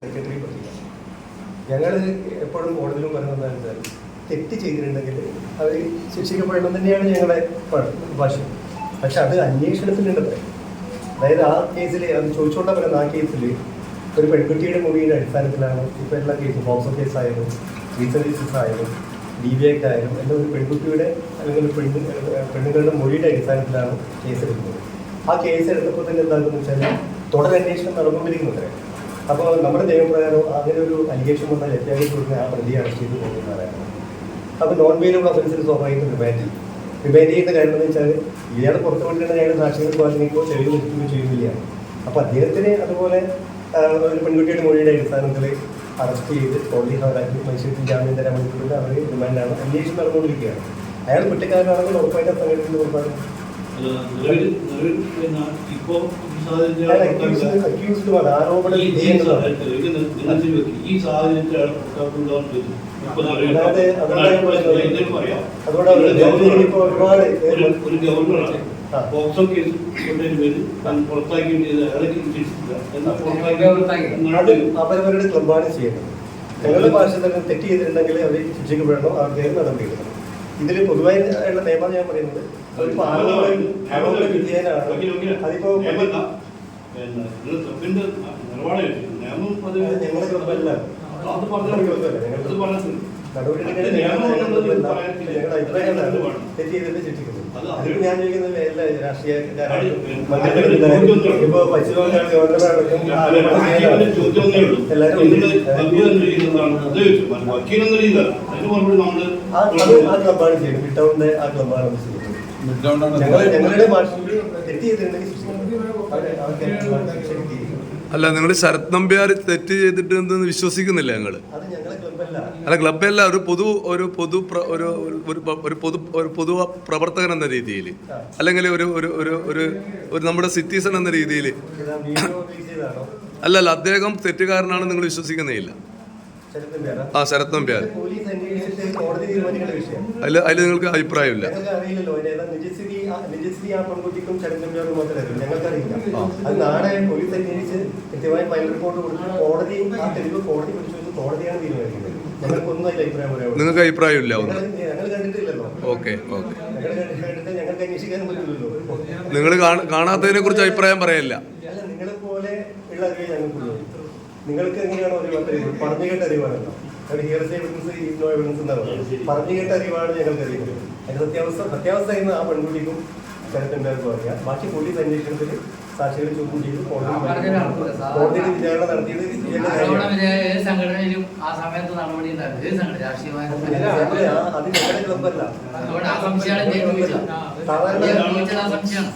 Secretary പറ്റില്ല. ഞങ്ങൾ എപ്പോഴും കോടതിയിലും പറയുന്നത് വെച്ചാൽ തെറ്റ് ചെയ്തിട്ടുണ്ടെങ്കിൽ അവർ ശിക്ഷിക്കപ്പെടണം തന്നെയാണ് ഞങ്ങളുടെ ഭാഷ്യം. പക്ഷെ അത് അന്വേഷണത്തിലുണ്ട്. അതായത് ആ കേസിൽ അത് ചോദിച്ചുകൊണ്ടാണ് പറയുന്നത്. ആ കേസിൽ ഒരു പെൺകുട്ടിയുടെ മൊഴിയുടെ അടിസ്ഥാനത്തിലാണ് ഇപ്പോൾ എല്ലാ കേസും പോക്സോ കേസായാലും റീസർവീസസ് ആയാലും DVAct ആയാലും എല്ലാം ഒരു പെൺകുട്ടിയുടെ അല്ലെങ്കിൽ പെണ്ണുങ്ങളുടെ മൊഴിയുടെ അടിസ്ഥാനത്തിലാണ് കേസെടുക്കുന്നത്. ആ കേസ് എടുത്തപ്പോൾ തന്നെ എന്താണെന്ന് വെച്ചാൽ തുടരന്വേഷണം നടന്നുകൊണ്ടിരിക്കുന്നത്. അപ്പോൾ നമ്മുടെ നിയമപ്രകാരം അങ്ങനെ ഒരു അലിഗേഷൻ വന്നാൽ FIR കൊടുക്കുന്ന ആ പ്രതി അറസ്റ്റ് ചെയ്ത് പോകുന്നതാണ്. അപ്പോൾ നോൺ വെയിലബിൾ ഒഫൻസിന് സ്വാഭാവികം റിമാൻഡ് ചെയ്യുന്ന കാര്യം എന്ന് വെച്ചാൽ ഇയാൾ പുറത്തു കൊണ്ടിരുന്ന അയാൾ സാക്ഷികൾ സ്വാധീനിക്കുകയോ തെളിവ് നിൽക്കുകയോ ചെയ്യുന്നില്ല. അപ്പോൾ അദ്ദേഹത്തിന് അതുപോലെ ഒരു പെൺകുട്ടിയുടെ മൊഴിയുടെ അടിസ്ഥാനത്തിൽ അറസ്റ്റ് ചെയ്ത് കോടതി ഹാജരാക്കി മജിസ്ട്രേറ്റ് ജാമ്യം തരാൻ വേണ്ടിയിട്ടുള്ള അവർ റിമാൻഡാണ്. അന്വേഷണം നടന്നുകൊണ്ടിരിക്കുകയാണ്. അയാൾ കുറ്റക്കാരനാണെങ്കിൽ ഉറപ്പായിട്ട് സംഘടനയിൽ ഉറപ്പാണ്. പോക്സോ കേസ് അവരവരുടെ ക്ലബാണ് ചെയ്യുന്നത്. ഞങ്ങളുടെ ഭാഷ തന്നെ തെറ്റ് ചെയ്തിട്ടുണ്ടെങ്കിൽ അവർ ശിക്ഷിക്കപ്പെടണം. അവർക്ക് നടപടിയെടുക്കണം. ഇതിൽ പൊതുവായി ഉള്ള നിയമം ഞാൻ പറയുന്നത് വിധേയനാണ്. അതിപ്പോ ഞങ്ങളുടെ ക്ലബല്ല, ഞങ്ങളുടെ അഭിപ്രായങ്ങളാണ് തെറ്റ് ചെയ്തിട്ട് ശിക്ഷിക്കുന്നത്. അതിൽ ഞാൻ ചോദിക്കുന്നത് എല്ലാ രാഷ്ട്രീയക്കാരാണ്. ഇപ്പൊ പശ്ചിമ ബംഗാൾ ഗവർണറടക്കം എല്ലാവരും ആ ക്ലബാണ് ചെയ്യുന്നത്. മിഡ്ടൗണിന്റെ ആ ക്ലബാണ് ഞങ്ങളുടെ ഭാഷയിൽ തെറ്റ് ചെയ്തിട്ടുണ്ടെങ്കിൽ അല്ല, നിങ്ങൾ ശരത് നമ്പ്യാർ തെറ്റ് ചെയ്തിട്ടുണ്ടെന്ന് വിശ്വസിക്കുന്നില്ല ഞങ്ങൾ. അല്ല, ക്ലബ്ബല്ല, ഒരു പൊതു പ്രവർത്തകൻ എന്ന രീതിയിൽ, അല്ലെങ്കിൽ ഒരു നമ്മുടെ സിറ്റിസൺ എന്ന രീതിയിൽ. അല്ലല്ല, അദ്ദേഹം തെറ്റുകാരനാണെന്ന് നിങ്ങൾ വിശ്വസിക്കുന്നില്ല. ആ, ശരത് നമ്പ്യാർ അതിൽ നിങ്ങൾക്ക് അഭിപ്രായമില്ല. നിങ്ങൾക്ക് അഭിപ്രായമില്ല ഒന്നും. ഓക്കെ ഓക്കെ, നിങ്ങൾ കാണാത്തതിനെ കുറിച്ച് അഭിപ്രായം പറയല്ല. നിങ്ങൾക്ക് എങ്ങനെയാണോ അറിവ്? പറഞ്ഞു കേട്ട അറിവാണല്ലോ. ഹിയർസേ എവിഡൻസ്, നോ എവിഡൻസ് എന്നാണ് പറഞ്ഞു കേട്ട അറിവാണ് ഞങ്ങൾക്ക് അറിയുന്നത്. അതിന്റെ സത്യാവസ്ഥ എന്ന് ആ പെൺകുട്ടിക്കും ശരത് നമ്പ്യാർക്കും അറിയാം. ബാക്കി പോലീസ് അന്വേഷണത്തിൽ സാക്ഷികളെ ചോദ്യം ചെയ്ത് കോടതിയിൽ വിചാരണ നടത്തിയത് സംഘടനയിലും ആ സമയത്ത് നടപടി അത് ഞങ്ങളുടെ ക്ലബല്ല.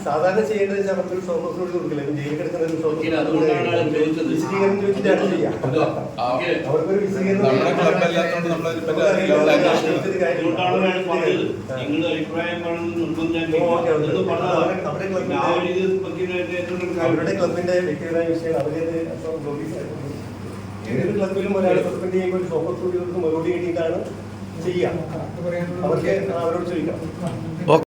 സാധാരണ ചെയ്യേണ്ടത് അവർക്കൊരു ഷോക്കോസിനോട് കൊടുക്കില്ല. ജയിലിൽ കിടക്കുന്ന ഒരു വിശദീകരണം ചോദിച്ചിട്ടാണ് ചെയ്യാം. അവർക്കൊരു വിശദീകരണം അവരുടെ ക്ലബിന്റെ വ്യക്തിപരമായ വിഷയം അവരേത് ഏതൊരു ക്ലബിലും ഒരാൾ സസ്പെൻഡ് ചെയ്യുമ്പോൾ ഒരു ഷോക്കോസ് മറുപടി കിട്ടിയിട്ടാണ് ചെയ്യാം. അവർക്ക് അവരോട് ചോദിക്കാം.